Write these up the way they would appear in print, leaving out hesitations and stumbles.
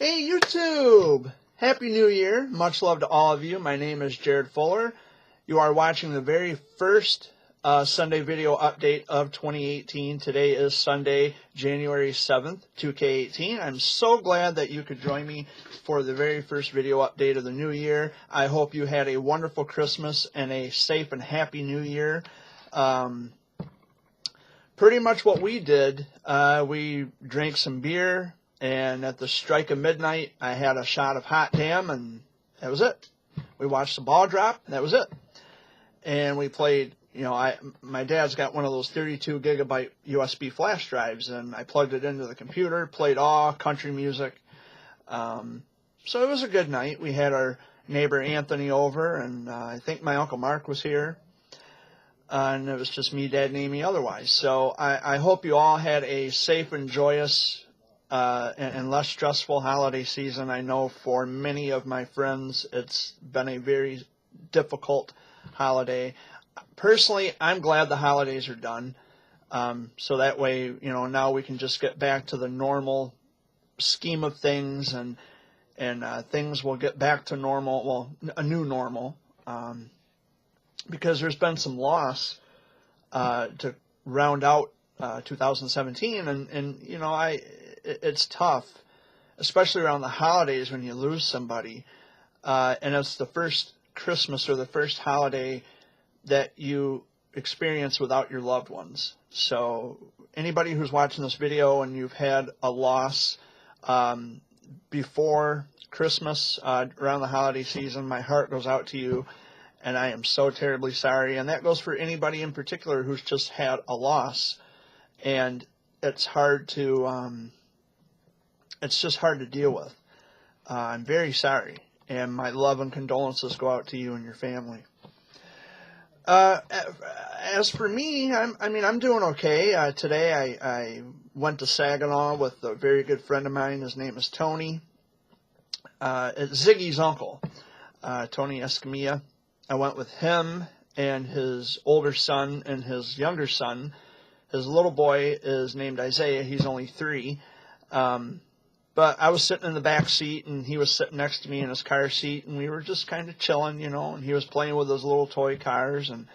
Hey YouTube! Happy New Year. Much love to all of you. My name is Jared Fuller. You are watching the very first Sunday video update of 2018. Today is Sunday, January 7th, 2K18. I'm so glad that you could join me for the very first video update of the new year. I hope you had a wonderful Christmas and a safe and happy New Year. Pretty much what we did, we drank some beer, and at the strike of midnight, I had a shot of Hot Damn, and that was it. We watched the ball drop, and that was it. And we played, my dad's got one of those 32 gigabyte USB flash drives, and I plugged it into the computer, played all country music. So it was a good night. We had our neighbor Anthony over, and I think my Uncle Mark was here. And it was just me, Dad, and Amy otherwise. So I hope you all had a safe and joyous and less stressful holiday season. I know for many of my friends it's been a very difficult holiday. Personally, I'm glad the holidays are done. So that way, now we can just get back to the normal scheme of things, and things will get back to normal, well, a new normal. Because there's been some loss to round out 2017, and it's tough, especially around the holidays when you lose somebody, and it's the first Christmas or the first holiday that you experience without your loved ones. So anybody who's watching this video and you've had a loss before Christmas, around the holiday season, my heart goes out to you. And I am so terribly sorry. And that goes for anybody in particular who's just had a loss. And it's hard to, it's just hard to deal with. I'm very sorry. And my love and condolences go out to you and your family. As for me, I'm doing okay. Today I went to Saginaw with a very good friend of mine. His name is Tony. It's Ziggy's uncle, Tony Escamilla. I went with him and his older son and his younger son. His little boy is named Isaiah. He's only 3. But I was sitting in the back seat, and he was sitting next to me in his car seat, and we were just kind of chilling, and he was playing with his little toy cars. And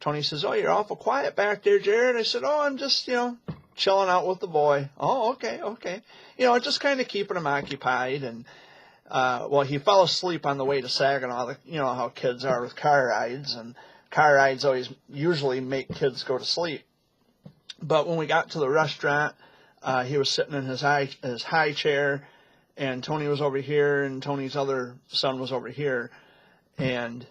Tony says, "Oh, you're awful quiet back there, Jared." I said, "Oh, I'm just, chilling out with the boy." "Oh, okay. Just kind of keeping him occupied." And well, he fell asleep on the way to Saginaw. You know how kids are with car rides, and car rides usually make kids go to sleep. But when we got to the restaurant, he was sitting in his high chair, and Tony was over here, and Tony's other son was over here, and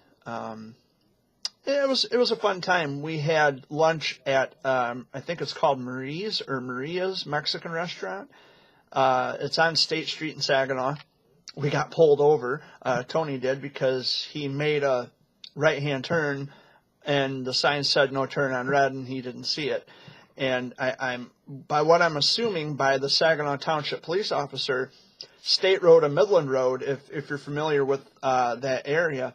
it was a fun time. We had lunch at I think it's called Maria's Mexican restaurant. It's on State Street in Saginaw. We got pulled over, Tony did, because he made a right-hand turn, and the sign said no turn on red, and he didn't see it. And I'm by what I'm assuming by the Saginaw Township police officer, State Road and Midland Road, if you're familiar with that area,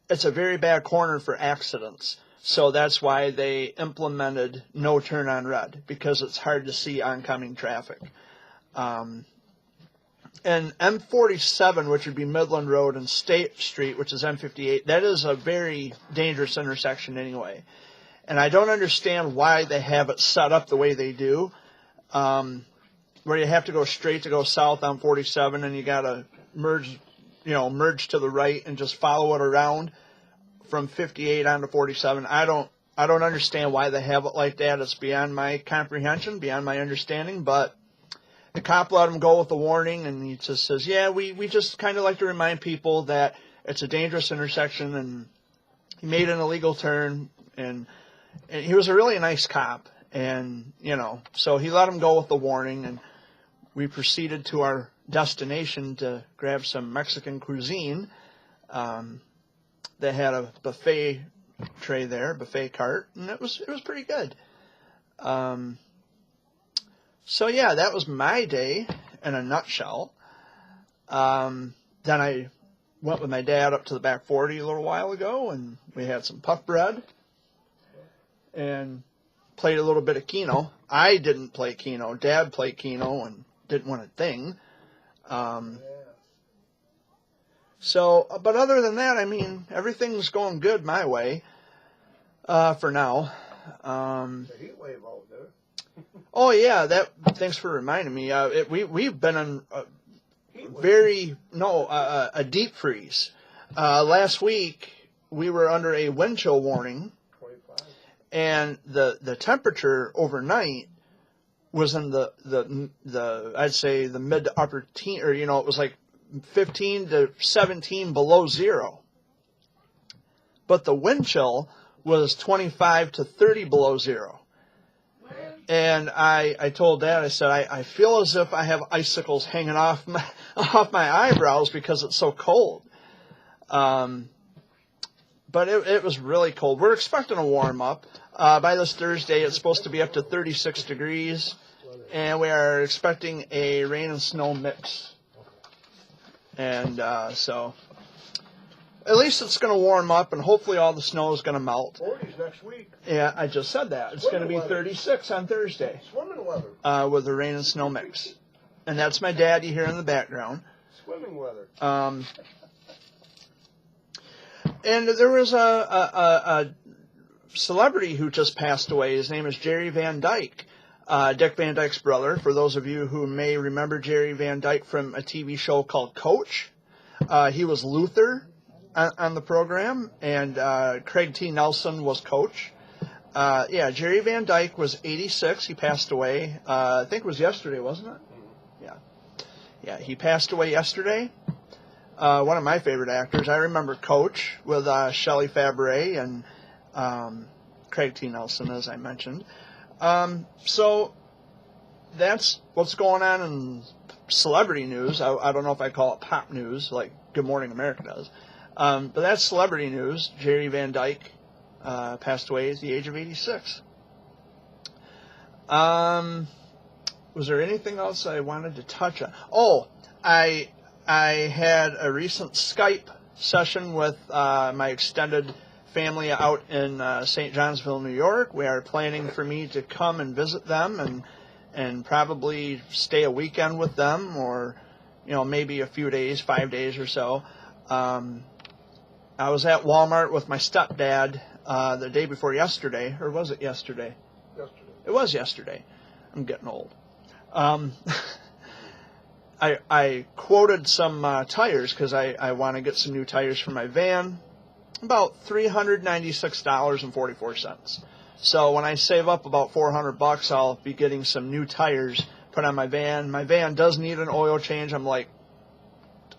it's a very bad corner for accidents. So that's why they implemented no turn on red, because it's hard to see oncoming traffic. And M47, which would be Midland Road, and State Street, which is M58, that is a very dangerous intersection anyway. And I don't understand why they have it set up the way they do, where you have to go straight to go south on 47, and you got to merge to the right and just follow it around from 58 onto 47. I don't understand why they have it like that. It's beyond my comprehension, beyond my understanding, but the cop let him go with the warning, and he just says, "Yeah, we just kind of like to remind people that it's a dangerous intersection," and he made an illegal turn, and he was a really nice cop, and, so he let him go with the warning, and we proceeded to our destination to grab some Mexican cuisine. They had a buffet tray there, buffet cart, and it was pretty good. So yeah, that was my day in a nutshell. Then I went with my dad up to the back 40 a little while ago, and we had some puff bread and played a little bit of Keno. I didn't play Keno. Dad played Keno and didn't win a thing. So, but other than that, I mean, everything's going good my way for now. The heat wave out there. Oh yeah, thanks for reminding me. We've been in a deep freeze. Last week we were under a wind chill warning, 25. and the temperature overnight was in the I'd say the mid to upper teen, or it was like 15 to 17 below zero. But the wind chill was 25 to 30 below zero. And I told Dad, I said, I feel as if I have icicles hanging off my eyebrows because it's so cold. But it was really cold. We're expecting a warm up. By this Thursday, it's supposed to be up to 36 degrees. And we are expecting a rain and snow mix. And so at least it's going to warm up, and hopefully all the snow is going to melt. 40s next week. Yeah, I just said that. It's going to be 36 on Thursday. Swimming weather. With the rain and snow mix. And that's my dad you hear in the background. Swimming weather. And there was a celebrity who just passed away. His name is Jerry Van Dyke. Dick Van Dyke's brother. For those of you who may remember Jerry Van Dyke from a TV show called Coach. He was Luther on the program, and Craig T. Nelson was Coach. Jerry Van Dyke was 86. He passed away. I think it was yesterday, wasn't it? Yeah, he passed away yesterday. One of my favorite actors. I remember Coach with Shelley Fabares and Craig T. Nelson, as I mentioned. So that's what's going on in celebrity news. I don't know if I call it pop news like Good Morning America does. But that's celebrity news. Jerry Van Dyke passed away at the age of 86. Was there anything else I wanted to touch on? Oh, I had a recent Skype session with my extended family out in St. Johnsville, New York. We are planning for me to come and visit them and probably stay a weekend with them, or maybe a few days, 5 days or so. I was at Walmart with my stepdad the day before yesterday, or was it yesterday? Yesterday. It was yesterday. I'm getting old. I quoted some tires because I want to get some new tires for my van. About $396.44. So when I save up about $400, I'll be getting some new tires put on my van. My van does need an oil change. I'm like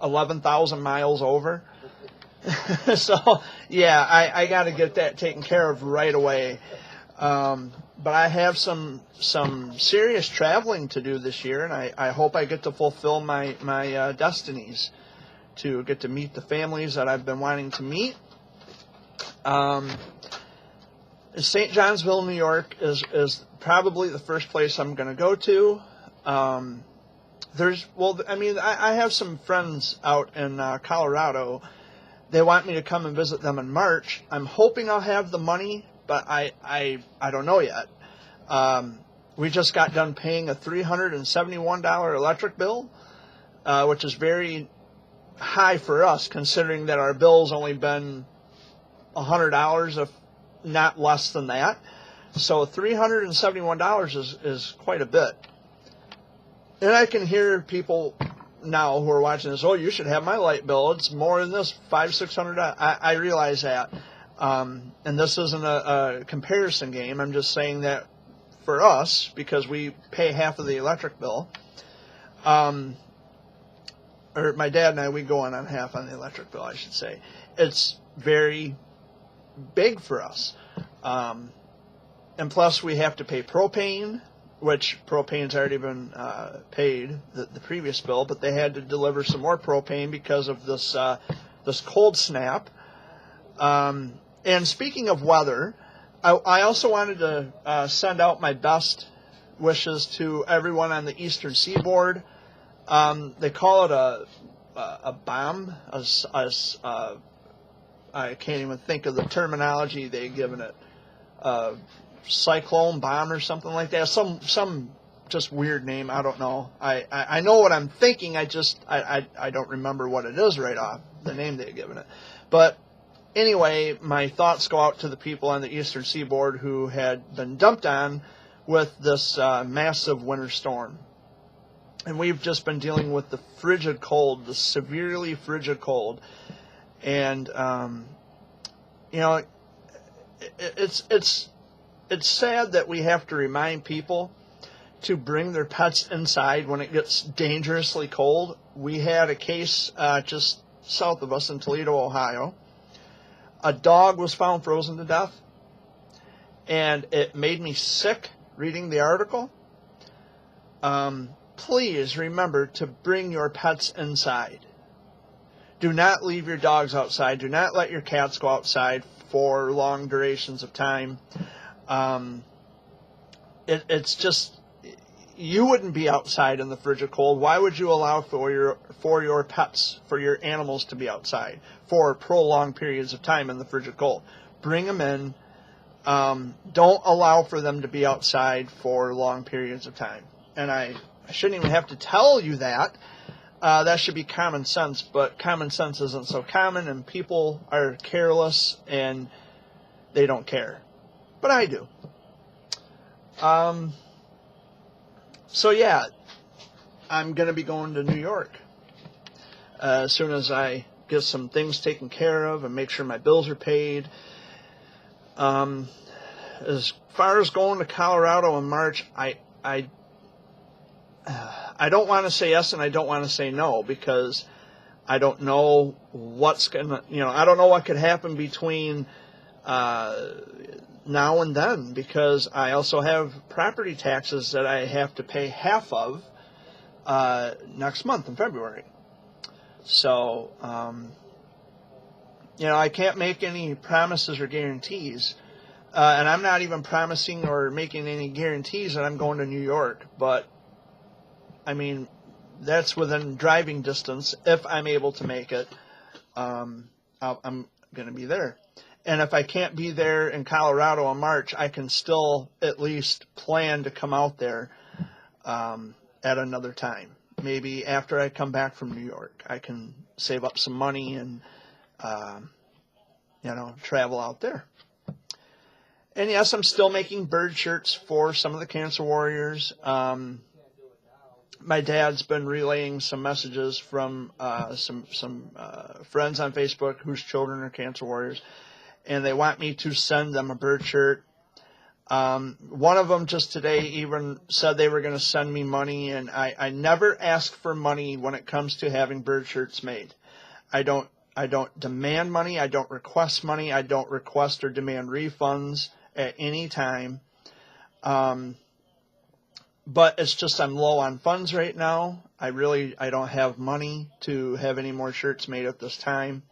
11,000 miles over. So, yeah, I got to get that taken care of right away. But I have some serious traveling to do this year, and I hope I get to fulfill my destinies to get to meet the families that I've been wanting to meet. St. Johnsville, New York is probably the first place I'm going to go to. I have some friends out in Colorado. They want me to come and visit them in March. I'm hoping I'll have the money, but I don't know yet. We just got done paying a $371 electric bill, which is very high for us, considering that our bill's only been $100, if not less than that. So $371 is quite a bit. And I can hear people now who are watching this, oh, you should have my light bill. It's more than this, $500-600. I realize that. And this isn't a comparison game. I'm just saying that for us, because we pay half of the electric bill, or my dad and I, we go on half on the electric bill, I should say. It's very big for us. And plus we have to pay propane, which propane's already been paid, the previous bill, but they had to deliver some more propane because of this cold snap. And speaking of weather, I also wanted to send out my best wishes to everyone on the Eastern Seaboard. They call it a bomb. I can't even think of the terminology they've given it. Cyclone bomb or something like that. Some just weird name. I don't know. I know what I'm thinking. I don't remember what it is right off, the name they've given it. But anyway, my thoughts go out to the people on the eastern seaboard who had been dumped on with this massive winter storm. And we've just been dealing with the frigid cold, the severely frigid cold. And, you know, it's sad that we have to remind people to bring their pets inside when it gets dangerously cold. We had a case just south of us in Toledo, Ohio. A dog was found frozen to death, and it made me sick reading the article. Please remember to bring your pets inside. Do not leave your dogs outside. Do not let your cats go outside for long durations of time. It's just, you wouldn't be outside in the frigid cold. Why would you allow for your pets, for your animals to be outside for prolonged periods of time in the frigid cold? Bring them in. Don't allow for them to be outside for long periods of time. And I shouldn't even have to tell you that. That should be common sense, but common sense isn't so common, and people are careless and they don't care. But I do. So yeah, I'm going to be going to New York as soon as I get some things taken care of and make sure my bills are paid. As far as going to Colorado in March, I don't want to say yes and I don't want to say no, because I don't know what's going to, I don't know what could happen between now and then, because I also have property taxes that I have to pay half of next month in February. So, I can't make any promises or guarantees. And I'm not even promising or making any guarantees that I'm going to New York. But, I mean, that's within driving distance. If I'm able to make it, I'm going to be there. And if I can't be there in Colorado in March, I can still at least plan to come out there at another time. Maybe after I come back from New York, I can save up some money and, travel out there. And yes, I'm still making bird shirts for some of the cancer warriors. My dad's been relaying some messages from some friends on Facebook whose children are cancer warriors, and they want me to send them a bird shirt. One of them just today even said they were going to send me money, and I never ask for money when it comes to having bird shirts made. I don't demand money. I don't request money. I don't request or demand refunds at any time. But it's just I'm low on funds right now. I don't have money to have any more shirts made at this time.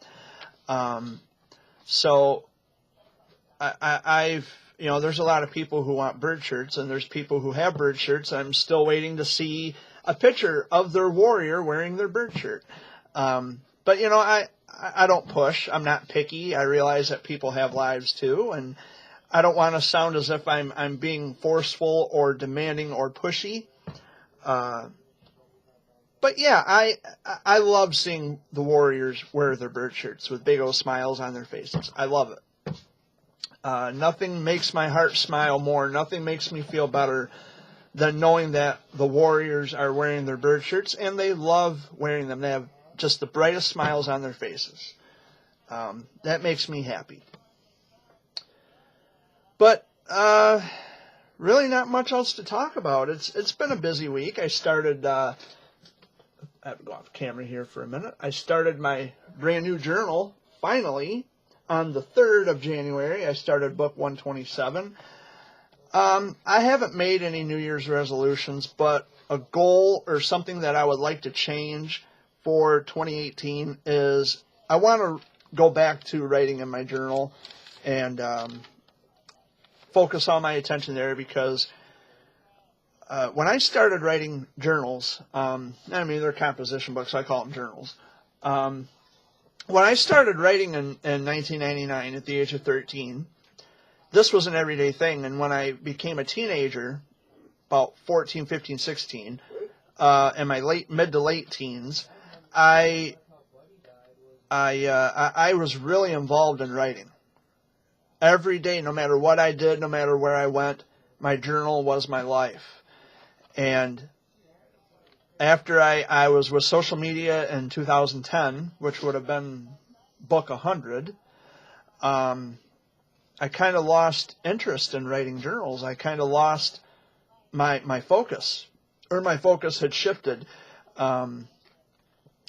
So there's a lot of people who want bird shirts, and there's people who have bird shirts. I'm still waiting to see a picture of their warrior wearing their bird shirt. But I don't push. I'm not picky. I realize that people have lives too, and I don't want to sound as if I'm being forceful or demanding or pushy. But yeah, I love seeing the warriors wear their bird shirts with big old smiles on their faces. I love it. Nothing makes my heart smile more. Nothing makes me feel better than knowing that the warriors are wearing their bird shirts, and they love wearing them. They have just the brightest smiles on their faces. That makes me happy. But really not much else to talk about. It's been a busy week. I started, I have to go off camera here for a minute. I started my brand new journal, finally, on the 3rd of January. I started book 127. I haven't made any New Year's resolutions, but a goal or something that I would like to change for 2018 is I want to go back to writing in my journal and focus all my attention there, because when I started writing journals, they're composition books, I call them journals. When I started writing in 1999 at the age of 13, this was an everyday thing. And when I became a teenager, about 14, 15, 16, in my mid to late teens, I was really involved in writing. Every day, no matter what I did, no matter where I went, my journal was my life. And after I was with social media in 2010, which would have been book 100, I kind of lost interest in writing journals. I kind of lost my focus, or my focus had shifted. And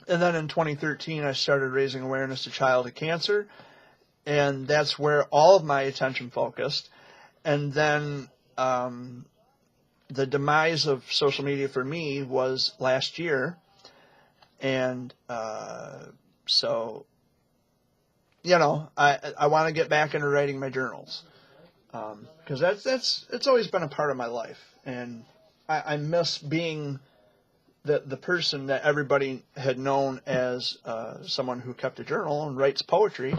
then in 2013, I started raising awareness to childhood cancer, and that's where all of my attention focused. And then the demise of social media for me was last year, and so, you know, I want to get back into writing my journals, because it's always been a part of my life, and I miss being the person that everybody had known as someone who kept a journal and writes poetry.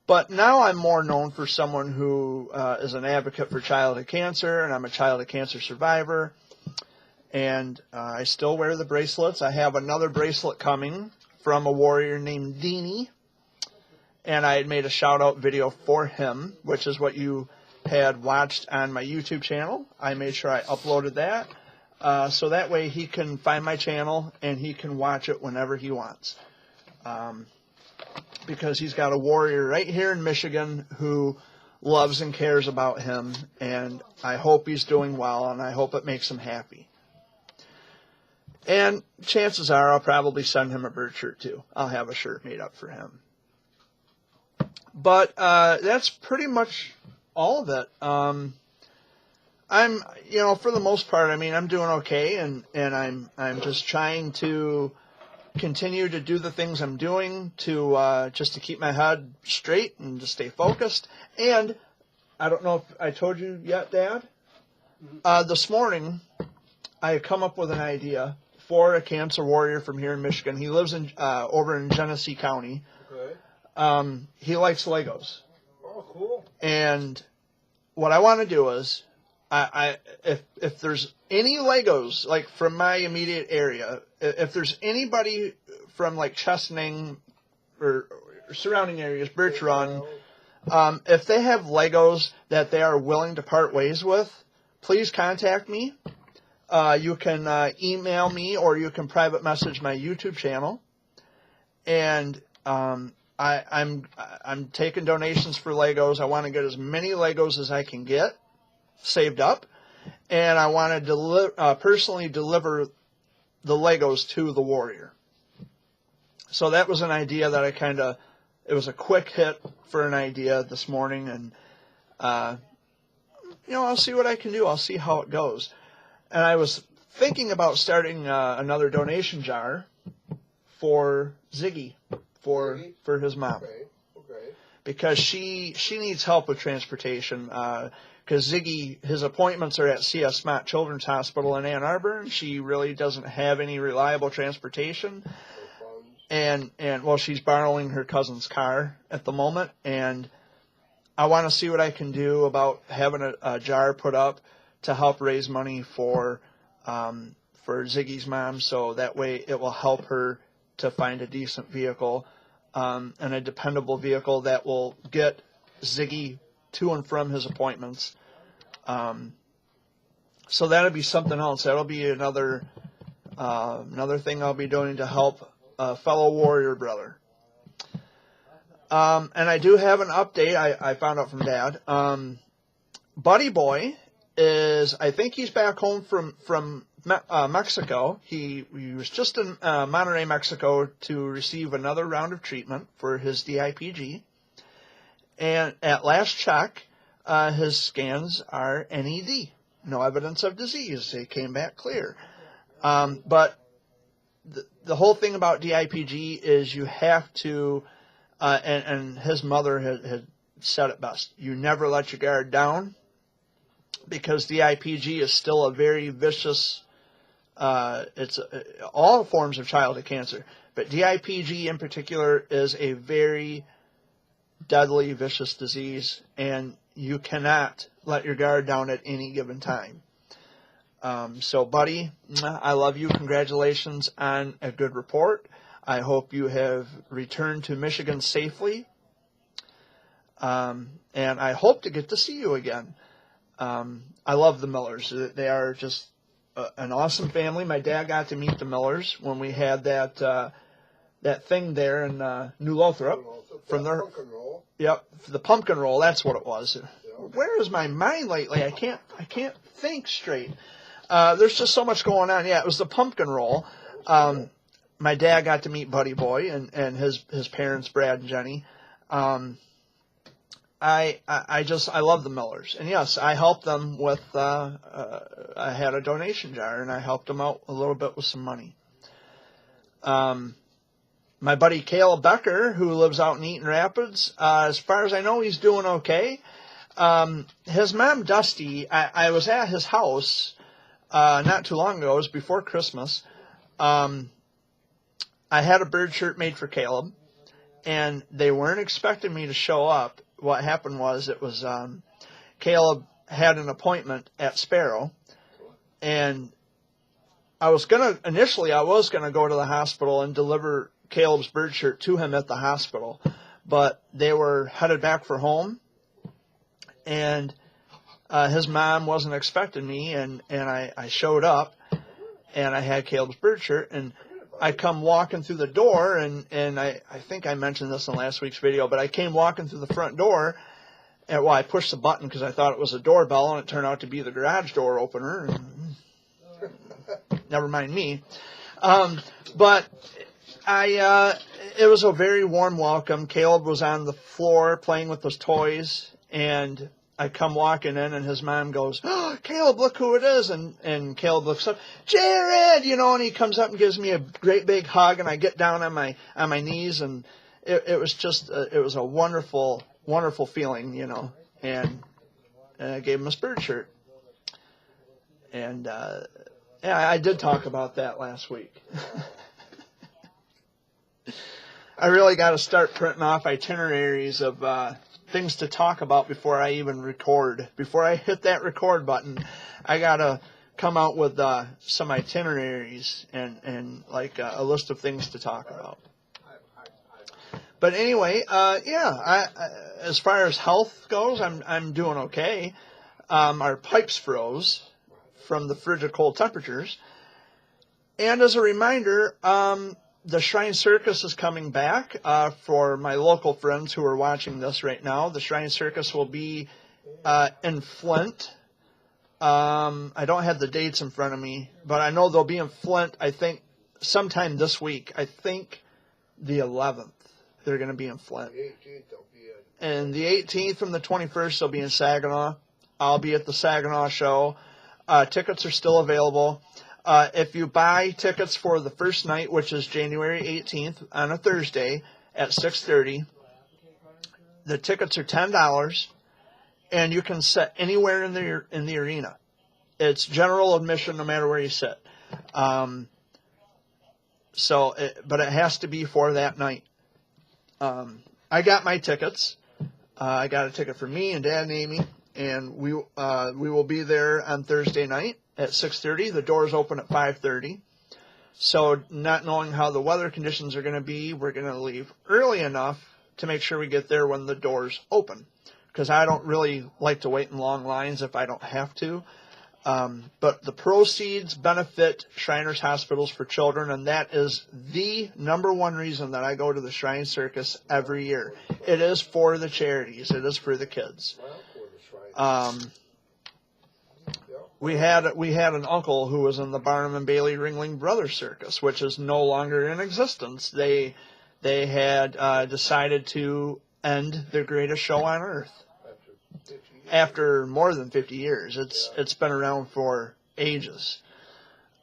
But now I'm more known for someone who is an advocate for childhood cancer, and I'm a childhood cancer survivor. And I still wear the bracelets. I have another bracelet coming from a warrior named Deanie, and I had made a shout-out video for him, which is what you had watched on my YouTube channel. I made sure I uploaded that, so that way he can find my channel and he can watch it whenever he wants. Because he's got a warrior right here in Michigan who loves and cares about him, and I hope he's doing well, and I hope it makes him happy. And chances are I'll probably send him a bird shirt too. I'll have a shirt made up for him. But that's pretty much all of it. I'm, you know, for the most part, I mean, I'm doing okay, and I'm just trying to continue to do the things I'm doing to just to keep my head straight and to stay focused. And I don't know if I told you yet, Dad. This morning, I had come up with an idea for a cancer warrior from here in Michigan. He lives in over in Genesee County. Okay. He likes Legos. Oh, cool. And what I want to do is, if there's any Legos, like from my immediate area, if there's anybody from like Chesaning or surrounding areas, Birch Run, if they have Legos that they are willing to part ways with, please contact me. You can email me, or you can private message my YouTube channel. And I'm taking donations for Legos. I want to get as many Legos as I can get saved up, and I want to personally deliver the Legos to the warrior. So that was an idea that it was a quick hit for an idea this morning, and you know, I'll see what I can do. I'll see how it goes. And I was thinking about starting another donation jar for Ziggy, for his mom. Okay. Because she needs help with transportation. Because Ziggy, his appointments are at C.S. Mott Children's Hospital in Ann Arbor, and she really doesn't have any reliable transportation. And well, she's borrowing her cousin's car at the moment, and I want to see what I can do about having a jar put up to help raise money for Ziggy's mom, so that way it will help her to find a decent vehicle, and a dependable vehicle that will get Ziggy to and from his appointments. So that'll be something else. That'll be another thing I'll be doing to help a fellow warrior brother. And I do have an update I found out from Dad. Buddy Boy I think he's back home from Mexico. He was just in Monterrey, Mexico to receive another round of treatment for his DIPG. And at last check, his scans are NED. No evidence of disease. They came back clear. But the whole thing about DIPG is you have to, and his mother had said it best, you never let your guard down, because DIPG is still a very vicious, it's all forms of childhood cancer, but DIPG in particular is a very deadly, vicious disease, and you cannot let your guard down at any given time. So, buddy, I love you. Congratulations on a good report. I hope you have returned to Michigan safely. And I hope to get to see you again. I love the Millers. They are just an awesome family. My dad got to meet the Millers when we had that thing there in New Lothrop. From their pumpkin roll. Yep, the pumpkin roll. That's what it was. Where is my mind lately? I can't think straight. There's just so much going on. Yeah, it was the pumpkin roll. My dad got to meet Buddy Boy and his parents, Brad and Jenny. I love the Millers, and yes, I helped them with. I had a donation jar, and I helped them out a little bit with some money. My buddy Caleb Becker, who lives out in Eaton Rapids, as far as I know, he's doing okay. His mom, Dusty, I was at his house not too long ago. It was before Christmas. I had a bird shirt made for Caleb, and they weren't expecting me to show up. What happened was Caleb had an appointment at Sparrow, and I was gonna go to the hospital and deliver Caleb's bird shirt to him at the hospital, but they were headed back for home, and his mom wasn't expecting me, and I showed up, and I had Caleb's bird shirt, and I come walking through the door, and I think I mentioned this in last week's video, but I came walking through the front door, and I pushed the button because I thought it was a doorbell, and it turned out to be the garage door opener, and never mind me. But it was a very warm welcome. Caleb was on the floor playing with his toys, and I come walking in, and his mom goes, "Oh, Caleb, look who it is." And Caleb looks up, "Jared," and he comes up and gives me a great big hug, and I get down on my knees, and it was just, it was a wonderful, wonderful feeling, and I gave him a bird shirt. And, yeah, I did talk about that last week. I really got to start printing off itineraries of things to talk about before I even record. Before I hit that record button, I got to come out with some itineraries and like a list of things to talk about. But anyway, yeah, as far as health goes, I'm doing okay. Our pipes froze from the frigid cold temperatures. And as a reminder, the Shrine Circus is coming back. For my local friends who are watching this right now, the Shrine Circus will be in Flint. I don't have the dates in front of me, but I know they'll be in Flint, I think, sometime this week. I think the 11th they're going to be in Flint. The 18th they'll be in. And the 18th and the 21st they'll be in Saginaw. I'll be at the Saginaw show. Tickets are still available. If you buy tickets for the first night, which is January 18th on a Thursday at 6:30, the tickets are $10, and you can sit anywhere in the arena. It's general admission no matter where you sit. But it has to be for that night. I got my tickets. I got a ticket for me and Dad and Amy, and we will be there on Thursday night at 6:30. The doors open at 5:30. So not knowing how the weather conditions are going to be, we're going to leave early enough to make sure we get there when the doors open, because I don't really like to wait in long lines if I don't have to. But the proceeds benefit Shriners Hospitals for Children, and that is the number one reason that I go to the Shrine Circus every year. It is for the charities. It is for the kids. We had an uncle who was in the Barnum and Bailey Ringling Brothers Circus, which is no longer in existence. They had decided to end their greatest show on earth. After more than 50 years. It's been around for ages.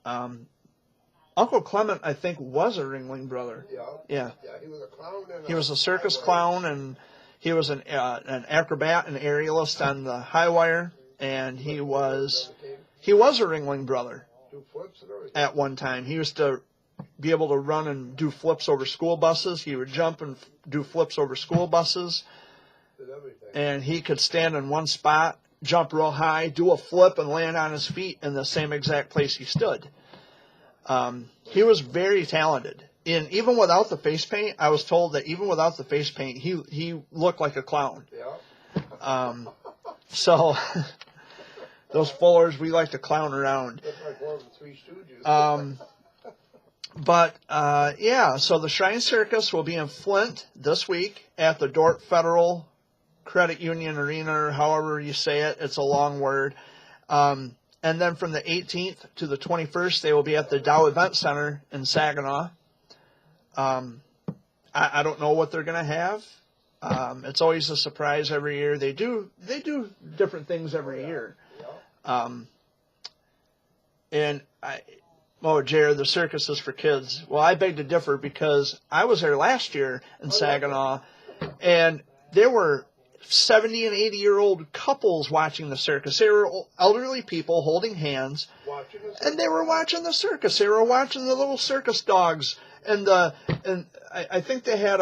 Uncle Clement, I think, was a Ringling brother. Yeah. He was a clown. He was a circus clown, and he was an acrobat and aerialist on the high wire, and he was a Ringling brother at one time. He used to be able to run and do flips over school buses. He would jump and do flips over school buses. And he could stand in one spot, jump real high, do a flip, and land on his feet in the same exact place he stood. He was very talented. And even without the face paint, I was told that even without the face paint, he looked like a clown. Yeah. So those Fullers, we like to clown around. That's like one of the Three Stooges. Yeah, so the Shrine Circus will be in Flint this week at the Dordt Federal Credit Union Arena, or however you say it. It's a long word. And then from the 18th to the 21st, they will be at the Dow Event Center in Saginaw. I don't know what they're going to have. It's always a surprise every year. They do different things every year. Jared, the circus is for kids. Well, I beg to differ because I was there last year in Saginaw, and there were 70 and 80-year-old couples watching the circus. They were elderly people holding hands, and they were watching the circus. They were watching the little circus dogs, and I think they had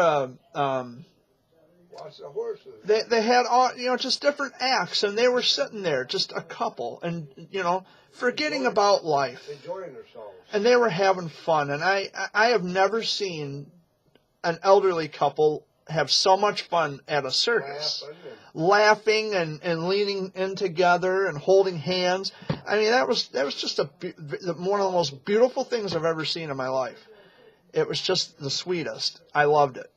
Watch the horses. They had all, just different acts, and they were sitting there, just a couple, and forgetting about life, Enjoying themselves. and they were having fun. And I have never seen an elderly couple have so much fun at a circus, laughing and leaning in together and holding hands. I mean, that was just one of the most beautiful things I've ever seen in my life. It was just the sweetest. I loved it.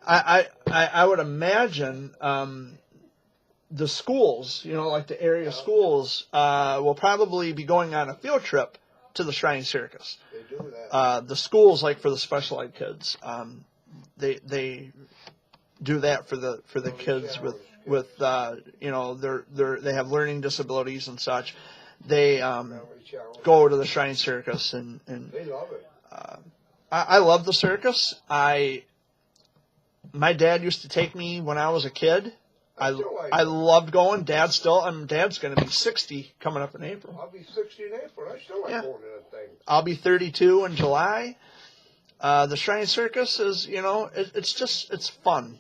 I would imagine the schools, like the area schools, will probably be going on a field trip to the Shrine Circus. They do that. The schools, like for the special ed kids, they do that for the kids with they have learning disabilities and such. They go to the Shrine Circus and They love it. I love the circus. My dad used to take me when I was a kid. I loved going. Dad's going to be 60 coming up in April. I'll be 60 in April. I still like going to that thing. I'll be 32 in July. The Shrine Circus is, it's fun.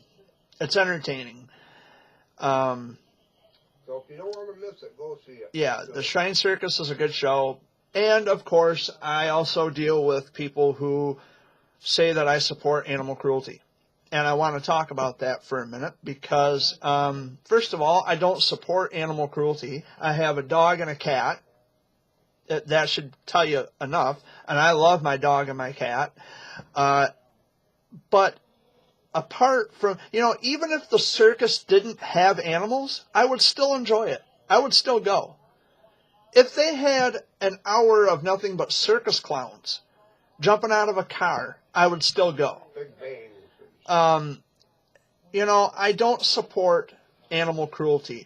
It's entertaining. So if you don't want to miss it, go see it. Yeah, the Shrine Circus is a good show. And, of course, I also deal with people who say that I support animal cruelty. And I want to talk about that for a minute because, first of all, I don't support animal cruelty. I have a dog and a cat. That should tell you enough. And I love my dog and my cat. But apart from, even if the circus didn't have animals, I would still enjoy it. I would still go. If they had an hour of nothing but circus clowns jumping out of a car, I would still go. Big bangs. I don't support animal cruelty.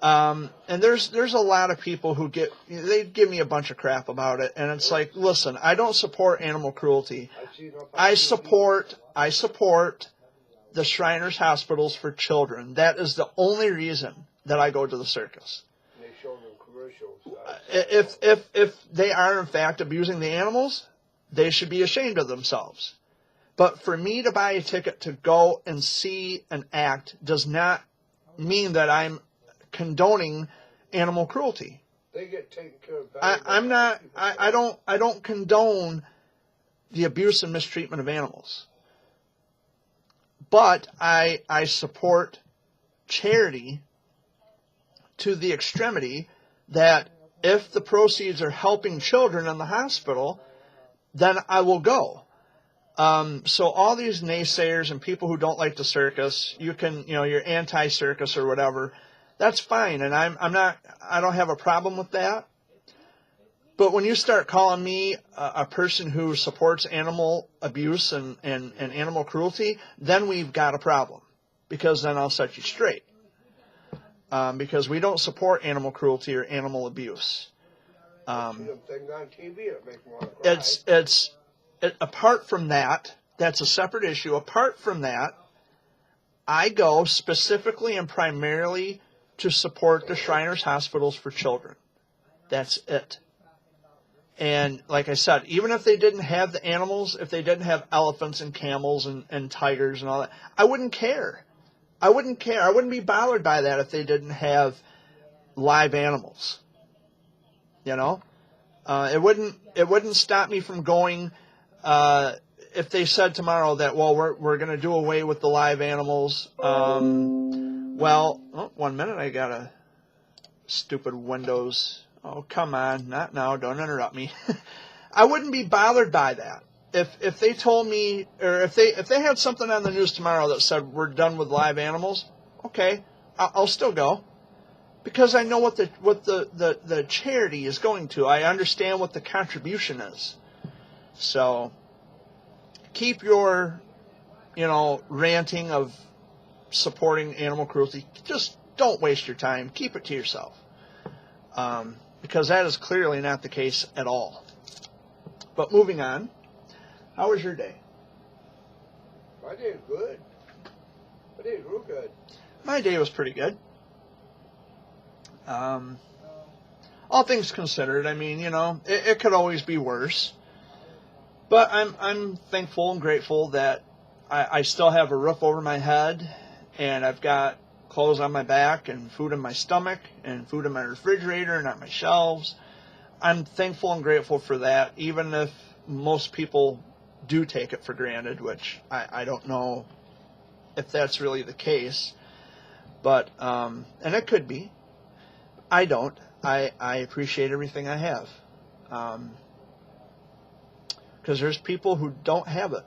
And there's a lot of people who they give me a bunch of crap about it. And it's like, listen, I don't support animal cruelty. I support the Shriners Hospitals for Children. That is the only reason that I go to the circus. They show them commercials. If they are in fact abusing the animals, they should be ashamed of themselves. But for me to buy a ticket to go and see an act does not mean that I'm condoning animal cruelty. They get taken care of. I don't condone the abuse and mistreatment of animals. But I support charity to the extremity that if the proceeds are helping children in the hospital, then I will go. So all these naysayers and people who don't like the circus, you're anti-circus or whatever, that's fine. And I don't have a problem with that. But when you start calling me a person who supports animal abuse and animal cruelty, then we've got a problem. Because then I'll set you straight. Because we don't support animal cruelty or animal abuse. Apart from that, that's a separate issue. Apart from that, I go specifically and primarily to support the Shriners Hospitals for Children. That's it. And like I said, even if they didn't have the animals, if they didn't have elephants and camels and tigers and all that, I wouldn't care. I wouldn't care. I wouldn't be bothered by that if they didn't have live animals. You know, it wouldn't stop me from going. If they said tomorrow that, well, we're going to do away with the live animals. Well, 1 minute, I got a stupid Windows. Oh, come on, not now. Don't interrupt me. I wouldn't be bothered by that. If they told me, or if they had something on the news tomorrow that said we're done with live animals, okay, I'll still go, because I know what the charity is going to. I understand what the contribution is. So keep your, ranting of supporting animal cruelty. Just don't waste your time. Keep it to yourself, because that is clearly not the case at all. But moving on, how was your day? My day is good. My day is real good. My day was pretty good. All things considered, I mean, it could always be worse. But I'm thankful and grateful that I still have a roof over my head, and I've got clothes on my back and food in my stomach and food in my refrigerator and on my shelves. I'm thankful and grateful for that, even if most people do take it for granted, which I don't know if that's really the case. But, and it could be. I don't. I appreciate everything I have. Because there's people who don't have it.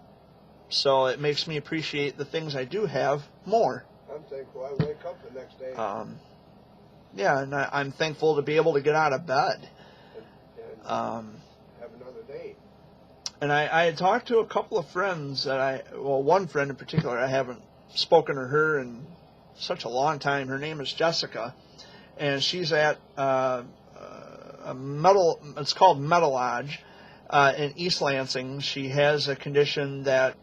So it makes me appreciate the things I do have more. I'm thankful I wake up the next day. Yeah, and I'm thankful to be able to get out of bed. And have another day. And I had talked to a couple of friends one friend in particular, I haven't spoken to her in such a long time. Her name is Jessica, and she's at it's called Metal Lodge in East Lansing. She has a condition that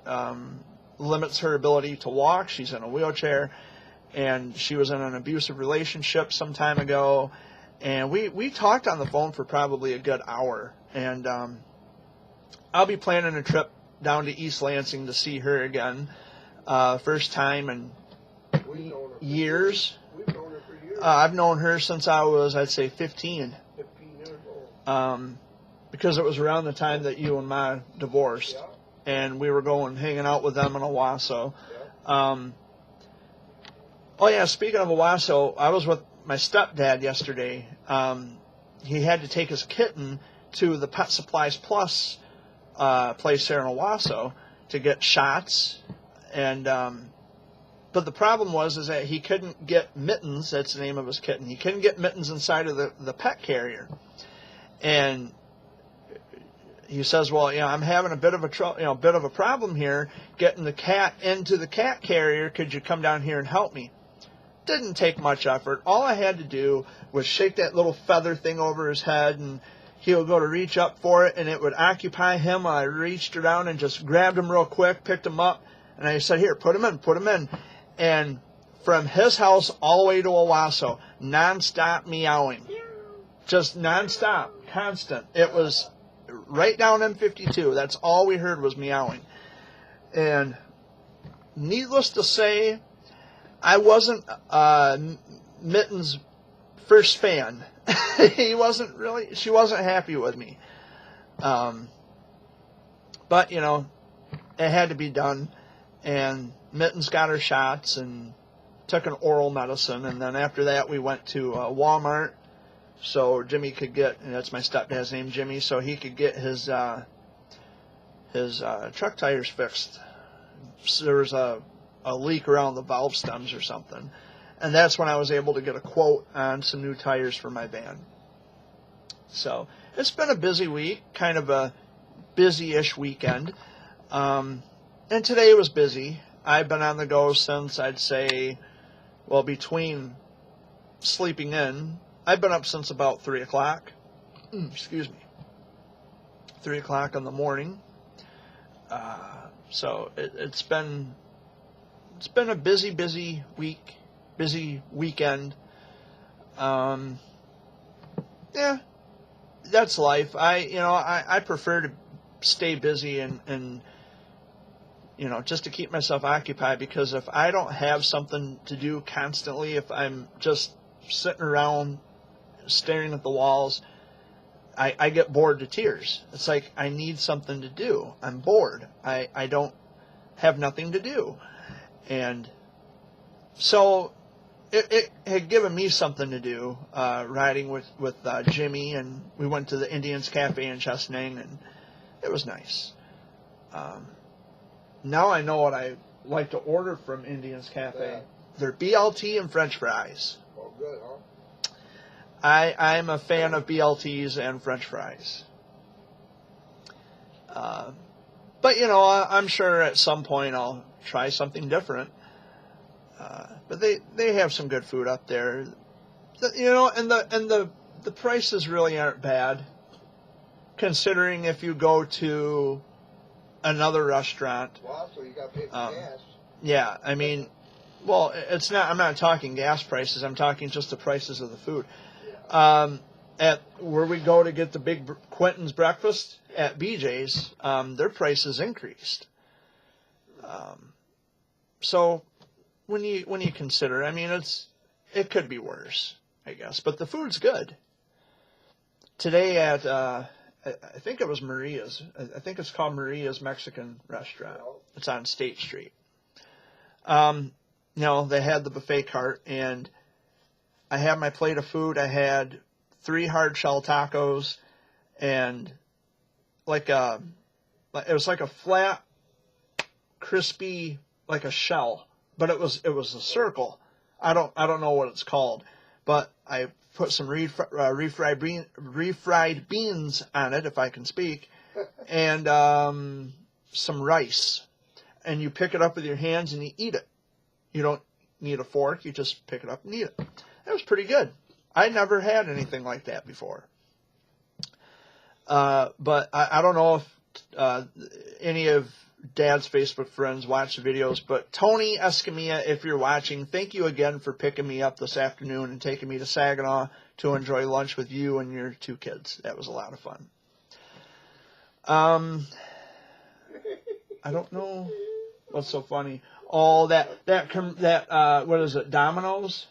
limits her ability to walk. She's in a wheelchair, and she was in an abusive relationship some time ago. And we talked on the phone for probably a good hour. And I'll be planning a trip down to East Lansing to see her again. First time in years. We've known her for years. I've known her since I was, I'd say, 15. 15 years old. Because it was around the time that you and Ma divorced. Yeah. And we were hanging out with them in Owasso. Yeah. Speaking of Owasso, I was with my stepdad yesterday. He had to take his kitten to the Pet Supplies Plus place there in Owasso to get shots. And but the problem is that he couldn't get Mittens. That's the name of his kitten. He couldn't get Mittens inside of the pet carrier. And he says, "Well, I'm having a bit of a problem here getting the cat into the cat carrier. Could you come down here and help me?" Didn't take much effort. All I had to do was shake that little feather thing over his head, and he would go to reach up for it, and it would occupy him. I reached around and just grabbed him real quick, picked him up, and I said, "Here, put him in." And from his house all the way to Owasso, nonstop meowing. Just nonstop, constant. It was right down M52. That's all we heard was meowing. And needless to say, I wasn't Mitten's first fan. She wasn't happy with me. But, it had to be done. And Mittens got her shots and took an oral medicine. And then after that, we went to Walmart so Jimmy could get, and that's my stepdad's name, Jimmy, so he could get his truck tires fixed. So there was a leak around the valve stems or something. And that's when I was able to get a quote on some new tires for my van. So it's been a busy week, kind of a busy-ish weekend. And today was busy. I've been on the go since, I'd say, between sleeping in, I've been up since about 3 o'clock. 3 o'clock in the morning. So it's been a busy week, busy weekend. Yeah, that's life. I prefer to stay busy and just to keep myself occupied, because if I don't have something to do constantly, if I'm just sitting around staring at the walls, I get bored to tears. It's like I need something to do. I'm bored. I don't have nothing to do. And so it had given me something to do, riding with Jimmy, and we went to the Indians Cafe in Chesaning, and it was nice. Now I know what I like to order from Indians Cafe. Yeah. They're BLT and French fries. Oh, good, huh? I'm a fan of BLTs and French fries. But, I'm sure at some point I'll try something different. But they have some good food up there. And the prices really aren't bad, considering if you go to another restaurant. Well, so you got to pay for gas. Yeah, I mean, well, it's not. I'm not talking gas prices. I'm talking just the prices of the food. At where we go to get the big Quentin's breakfast at BJ's, their prices increased. So when you consider, I mean, it could be worse, I guess, but the food's good. Today at I think it was Maria's. I think it's called Maria's Mexican Restaurant. It's on State Street. They had the buffet cart, and I had my plate of food. I had 3 hard shell tacos, and it was like a flat, crispy, like a shell, but it was a circle. I don't know what it's called, but I put some refried beans on it, if I can speak, and some rice. And you pick it up with your hands and you eat it. You don't need a fork. You just pick it up and eat it. It was pretty good. I never had anything like that before. But I don't know if any of Dad's Facebook friends watch the videos, but Tony Escamilla, if you're watching, thank you again for picking me up this afternoon and taking me to Saginaw to enjoy lunch with you and your 2 kids. That was a lot of fun. I don't know what's so funny. Oh, that what is it? Domino's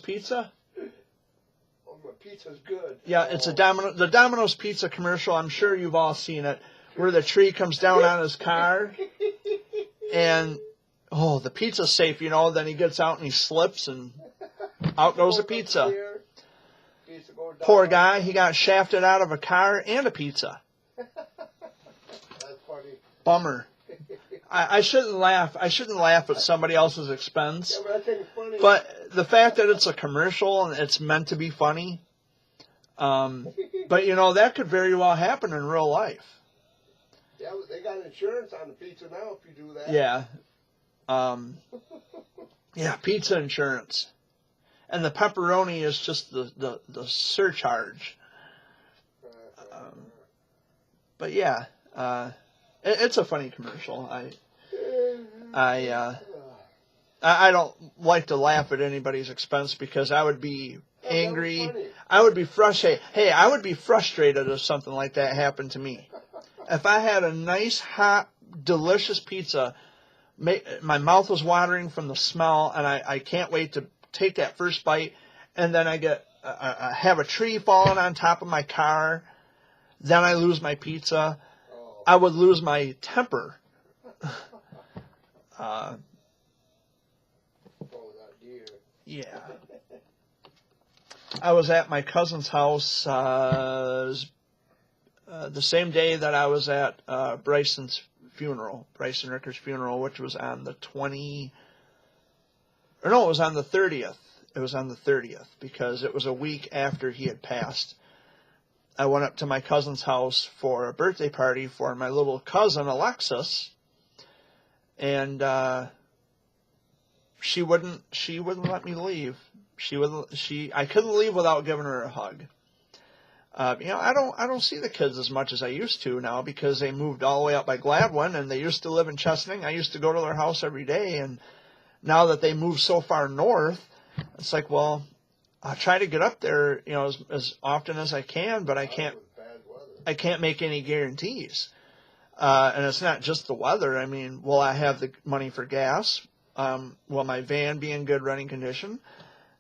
Pizza. Oh, my pizza's good. Yeah, it's the Domino's Pizza commercial. I'm sure you've all seen it, where the tree comes down on his car, and the pizza's safe, then he gets out and he slips, and out goes the pizza. Poor guy, he got shafted out of a car and a pizza. That's funny. Bummer. I shouldn't laugh. I shouldn't laugh at somebody else's expense. Yeah, but I think it's funny. But the fact that it's a commercial and it's meant to be funny, but that could very well happen in real life. Yeah, they got insurance on the pizza now if you do that. Yeah. Yeah, pizza insurance. And the pepperoni is just the surcharge. But yeah, it's a funny commercial. I don't like to laugh at anybody's expense, because I would be angry. I would be frustrated. Hey, I would be frustrated if something like that happened to me. If I had a nice, hot, delicious pizza, my mouth was watering from the smell, and I can't wait to take that first bite, and then I have a tree falling on top of my car, then I lose my pizza. I would lose my temper. Yeah. I was at my cousin's house the same day that I was at Bryson Ricker's funeral, which was on the 30th. It was on the 30th, because it was a week after he had passed. I went up to my cousin's house for a birthday party for my little cousin, Alexis, and she wouldn't let me leave. I couldn't leave without giving her a hug. I don't see the kids as much as I used to now, because they moved all the way up by Gladwin, and they used to live in Chesaning. I used to go to their house every day, and now that they moved so far north, it's like, well, I'll try to get up there, as often as I can, but I can't make any guarantees. And it's not just the weather. I mean, will I have the money for gas? Will my van be in good running condition?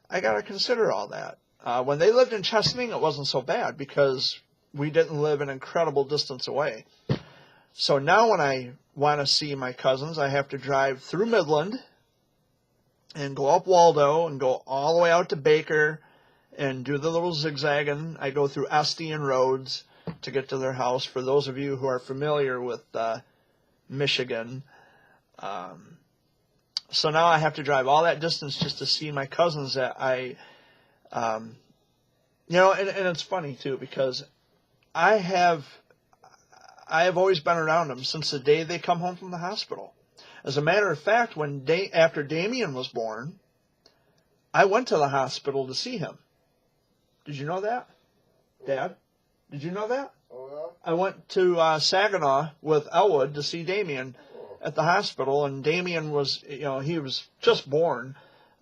I got to consider all that. When they lived in Chesaning, it wasn't so bad because we didn't live an incredible distance away. So now when I want to see my cousins, I have to drive through Midland and go up Waldo and go all the way out to Baker and do the little zigzagging. I go through Esty and Rhodes to get to their house, for those of you who are familiar with Michigan. So now I have to drive all that distance just to see my cousins that and it's funny too, because I have always been around them since the day they come home from the hospital. As a matter of fact, after Damien was born, I went to the hospital to see him. Did you know that, Dad? Did you know that? Oh, yeah? I went to Saginaw with Elwood to see Damien at the hospital, and Damien was, he was just born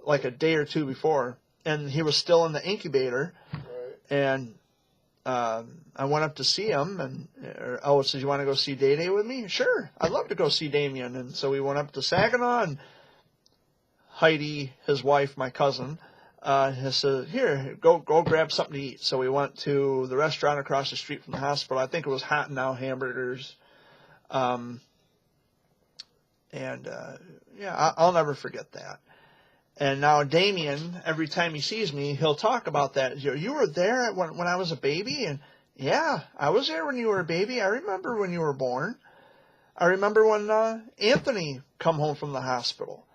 like a day or two before, and he was still in the incubator. Right. And I went up to see him, and Elwood said, "You want to go see Day-Day with me?" Sure, I'd love to go see Damien. And so we went up to Saginaw, and Heidi, his wife, my cousin, said, "Here, go grab something to eat." So we went to the restaurant across the street from the hospital. I think it was Hot and Now Hamburgers. I'll never forget that. And now Damien, every time he sees me, he'll talk about that. You were there when I was a baby? And yeah, I was there when you were a baby. I remember when you were born. I remember when Anthony come home from the hospital.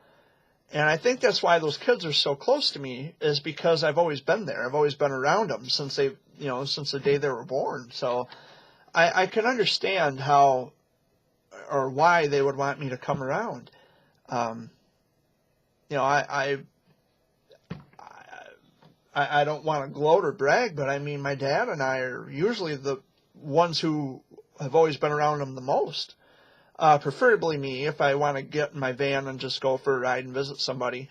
And I think that's why those kids are so close to me, is because I've always been there. I've always been around them since since the day they were born. So I can understand how or why they would want me to come around. I don't want to gloat or brag, but I mean, my dad and I are usually the ones who have always been around them the most. Preferably me, if I want to get in my van and just go for a ride and visit somebody.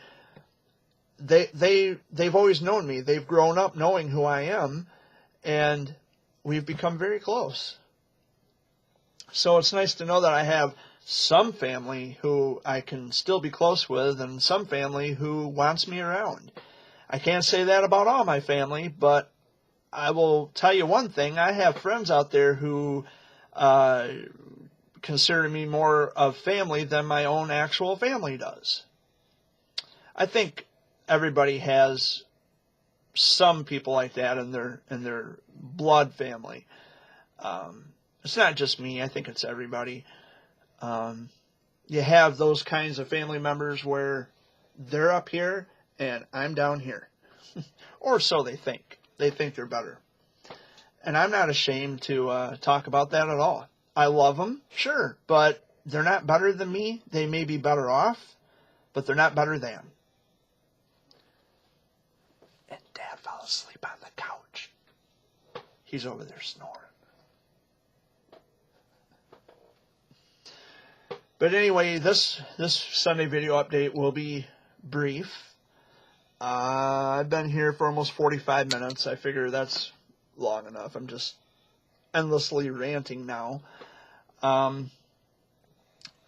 They've always known me. They've grown up knowing who I am, and we've become very close. So it's nice to know that I have some family who I can still be close with, and some family who wants me around. I can't say that about all my family, but I will tell you one thing. I have friends out there who consider me more of family than my own actual family does. I think everybody has some people like that in their blood family. It's not just me. I think it's everybody. You have those kinds of family members where they're up here and I'm down here. Or so they think. They think they're better. And I'm not ashamed to talk about that at all. I love them, sure, but they're not better than me. They may be better off, but they're not better than. And Dad fell asleep on the couch. He's over there snoring. But anyway, this Sunday video update will be brief. I've been here for almost 45 minutes. I figure that's long enough. I'm just endlessly ranting now.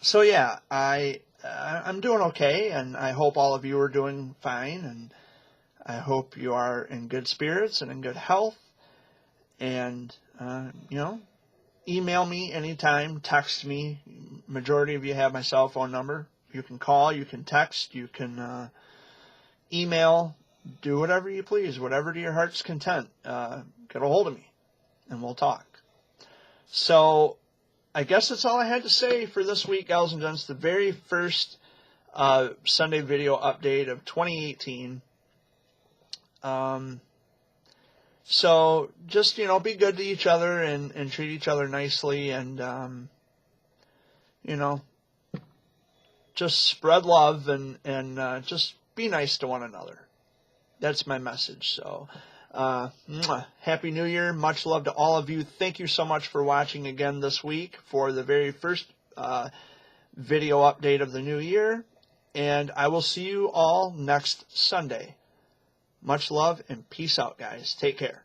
So yeah, I'm doing okay, and I hope all of you are doing fine, and I hope you are in good spirits and in good health. And email me anytime, text me. Majority of you have my cell phone number. You can call, you can text, you can email, do whatever you please, whatever to your heart's content. Get a hold of me, and we'll talk. So I guess that's all I had to say for this week, gals and gents. The very first Sunday video update of 2018. So just, be good to each other and treat each other nicely, and, just spread love and just be nice to one another. That's my message. So, Happy New Year. Much love to all of you. Thank you so much for watching again this week for the very first video update of the new year. And I will see you all next Sunday. Much love and peace out, guys. Take care.